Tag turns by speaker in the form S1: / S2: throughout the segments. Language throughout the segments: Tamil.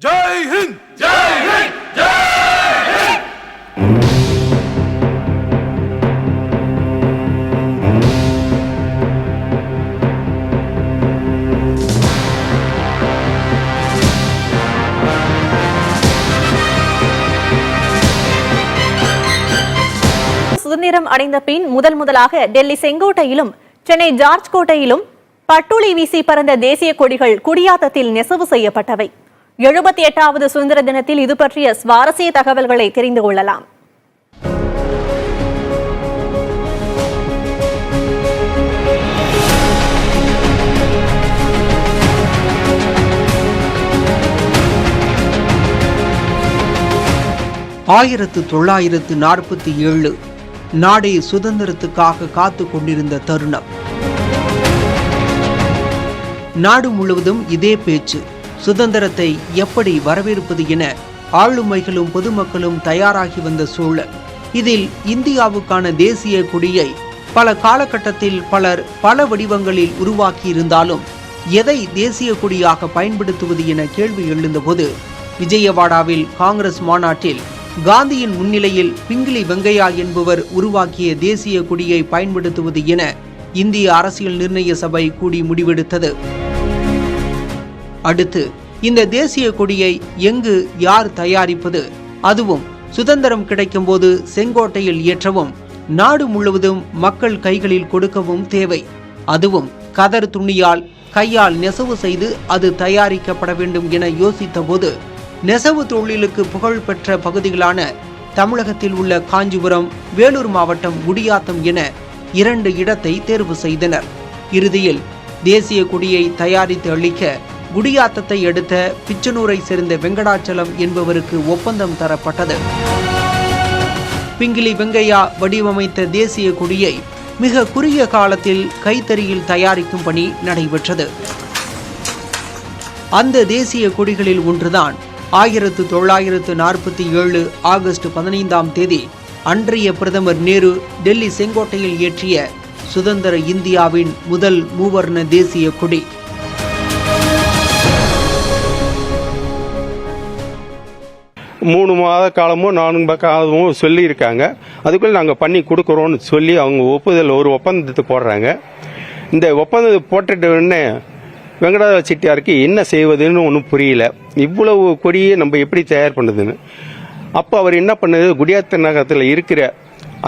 S1: ஜெய் ஹிந்த் ஜெய் ஹிந்த் ஜெய் ஹிந்த்.
S2: சுதந்திரம் அடைந்த பின் முதலாக டெல்லி செங்கோட்டையிலும் சென்னை ஜார்ஜ் கோட்டையிலும் பட்டுளி வீசி பறந்த தேசிய கொடிகள் குடியாத்தத்தில் நெசவு செய்யப்பட்டவை. 78வது சுதந்திர தினத்தில் இது பற்றிய சுவாரஸ்ய தகவல்களை தெரிந்து கொள்ளலாம்.
S3: ஆயிரத்து 1947 நாடே சுதந்திரத்துக்காக காத்து கொண்டிருந்த தருணம். நாடு முழுவதும் இதே பேச்சு. சுதந்திரத்தை எப்படி வரவேற்பது என ஆளுமைகளும் பொதுமக்களும் தயாராகி வந்த சூழல். இதில் இந்தியாவுக்கான தேசிய கொடியை பல காலகட்டத்தில் பலர் பல வடிவங்களில் உருவாக்கியிருந்தாலும் எதை தேசிய கொடியாக பயன்படுத்துவது என கேள்வி எழுந்தபோது விஜயவாடாவில் காங்கிரஸ் மாநாட்டில் காந்தியின் முன்னிலையில் பிங்கிலி வெங்கையா என்பவர் உருவாக்கிய தேசிய கொடியை பயன்படுத்துவது என இந்திய அரசியல் நிர்ணய சபை கூடி முடிவெடுத்தது. அடுத்து இந்த தேசிய கொடியை எங்கு யார் தயாரிப்பது, அதுவும் சுதந்திரம் கிடைக்கும் போது செங்கோட்டையில் ஏற்றவும் நாடு முழுவதும் மக்கள் கைகளில் கொடுக்கவும் தேவை. அதுவும் கதர் துணியால் கையால் நெசவு செய்து அது தயாரிக்கப்பட வேண்டும் என யோசித்த போது நெசவு தொழிலுக்கு புகழ்பெற்ற பகுதிகளான தமிழகத்தில் உள்ள காஞ்சிபுரம், வேலூர் மாவட்டம் குடியாத்தம் என 2 இடத்தை தேர்வு செய்தனர். இறுதியில் தேசிய கொடியை தயாரித்து அளிக்க குடியாத்தத்தை அடுத்த பிச்சனூரை சேர்ந்த வெங்கடாச்சலம் என்பவருக்கு ஒப்பந்தம் தரப்பட்டது. பிங்கிலி வெங்கையா வடிவமைத்த தேசிய கொடியை மிக குறுகிய காலத்தில் கைத்தறியில் தயாரிக்கும் பணி நடைபெற்றது. அந்த தேசிய கொடிகளில் ஒன்றுதான் 1947 ஆகஸ்ட் 15ஆம் தேதி அன்றைய பிரதமர் நேரு டெல்லி செங்கோட்டையில் ஏற்றிய சுதந்திர இந்தியாவின் முதல் மூவர்ண தேசிய கொடி.
S4: மூணு மாத காலமோ 4 மாத காலமோ சொல்லியிருக்காங்க. அதுக்குள்ளே நாங்கள் பண்ணி கொடுக்குறோன்னு சொல்லி அவங்க ஒரு ஒப்பந்தத்தை போடுறாங்க. இந்த ஒப்பந்தத்தை போட்டுட்ட உடனே வெங்கடாச்சல செட்டியாருக்கு என்ன செய்வதுன்னு ஒன்றும் புரியல. இவ்வளவு கொடியை நம்ம எப்படி தயார் பண்ணுதுன்னு. அப்போ அவர் என்ன பண்ணது, குடியாத்த நகரத்தில் இருக்கிற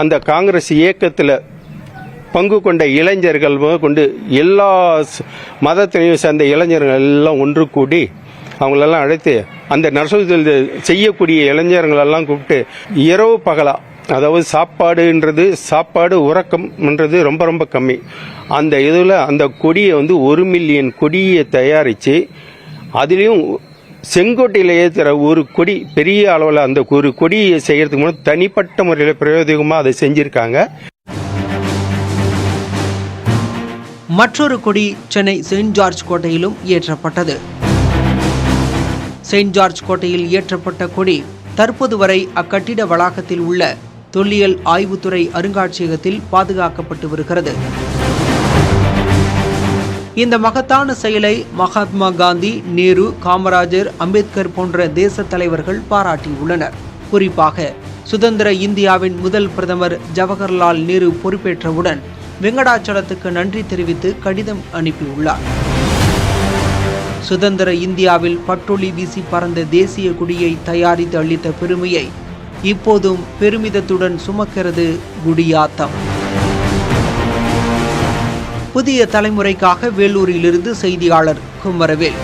S4: அந்த காங்கிரஸ் இயக்கத்தில் பங்கு கொண்ட இளைஞர்கள் கொண்டு எல்லா மதத்தினையும் சேர்ந்த இளைஞர்கள் எல்லாம் ஒன்று கூடி அவங்களெல்லாம் அழைத்து அந்த நெசவு செய்யக்கூடிய இளைஞர்களெல்லாம் கூப்பிட்டு இரவு பகலா, அதாவது சாப்பாடு உறக்கம்ன்றது ரொம்ப ரொம்ப கம்மி. அந்த இதில் அந்த கொடியை 1 மில்லியன் கொடியை தயாரித்து அதுலேயும் செங்கோட்டையில் ஏற்றுற ஒரு கொடி பெரிய அளவில் அந்த ஒரு கொடியை செய்யறதுக்கு முன்னாடி தனிப்பட்ட முறையில் பிரயோஜனமாக அதை செஞ்சுருக்காங்க.
S3: மற்றொரு கொடி சென்னை செயின்ட் ஜார்ஜ் கோட்டையிலும் ஏற்றப்பட்டது. செயின்ட் ஜார்ஜ் கோட்டையில் ஏற்றப்பட்ட கொடி தற்போது வரை அக்கட்டிட வளாகத்தில் உள்ள தொல்லியல் ஆய்வுத்துறை அருங்காட்சியகத்தில் பாதுகாக்கப்பட்டு வருகிறது. இந்த மகத்தான செயலை மகாத்மா காந்தி, நேரு, காமராஜர், அம்பேத்கர் போன்ற தேச தலைவர்கள் பாராட்டியுள்ளனர். குறிப்பாக சுதந்திர இந்தியாவின் முதல் பிரதமர் ஜவஹர்லால் நேரு பொறுப்பேற்றவுடன் வெங்கடாச்சலத்துக்கு நன்றி தெரிவித்து கடிதம் அனுப்பியுள்ளார். சுதந்திர இந்தியாவில் பட்டொளி வீசி பறந்த தேசிய கொடியை தயாரித்து அளித்த பெருமையை இப்போதும் பெருமிதத்துடன் சுமக்கிறது குடியாத்தம். புதிய தலைமுறைக்காக வேலூரிலிருந்து செய்தியாளர் குமரவேல்.